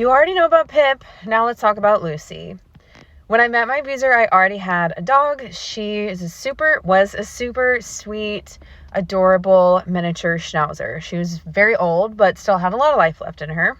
You already know about Pip. Now let's talk about Lucy. When I met my abuser, I already had a dog. She was a super sweet, adorable miniature schnauzer. She was very old, but still had a lot of life left in her.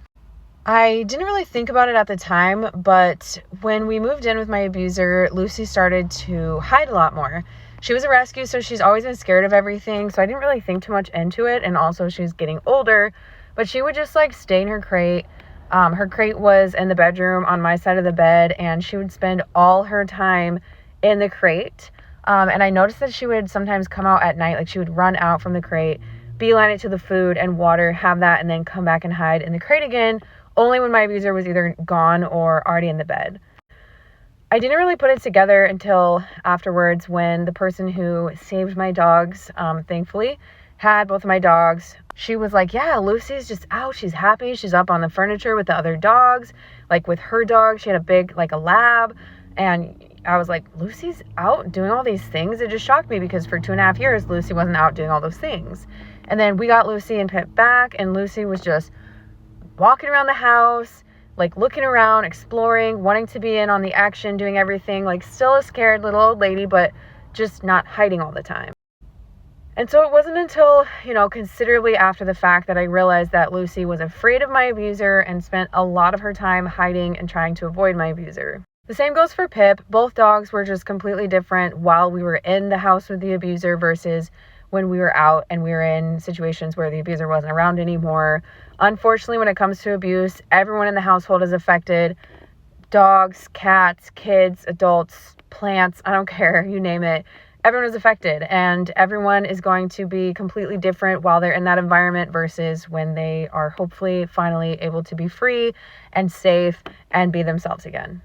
I didn't really think about it at the time, but when we moved in with my abuser, Lucy started to hide a lot more. She was a rescue, so she's always been scared of everything, so I didn't really think too much into it, and also she was getting older, but she would just stay in her crate. Her crate was in the bedroom on my side of the bed, and she would spend all her time in the crate. And I noticed that she would sometimes come out at night, she would run out from the crate, beeline it to the food and water, have that, and then come back and hide in the crate again, only when my abuser was either gone or already in the bed. I didn't really put it together until afterwards when the person who saved my dogs, thankfully, had both of my dogs. She was like, yeah, Lucy's just out. She's happy. She's up on the furniture with the other dogs. With her dog, she had a big, a lab. And I was like, Lucy's out doing all these things? It just shocked me because for 2.5 years, Lucy wasn't out doing all those things. And then we got Lucy and Pip back, and Lucy was just walking around the house, looking around, exploring, wanting to be in on the action, doing everything, still a scared little old lady, but just not hiding all the time. And so it wasn't until, considerably after the fact that I realized that Lucy was afraid of my abuser and spent a lot of her time hiding and trying to avoid my abuser. The same goes for Pip. Both dogs were just completely different while we were in the house with the abuser versus when we were out and we were in situations where the abuser wasn't around anymore. Unfortunately, when it comes to abuse, everyone in the household is affected. Dogs, cats, kids, adults, plants, I don't care, you name it. Everyone is affected, and everyone is going to be completely different while they're in that environment versus when they are hopefully finally able to be free and safe and be themselves again.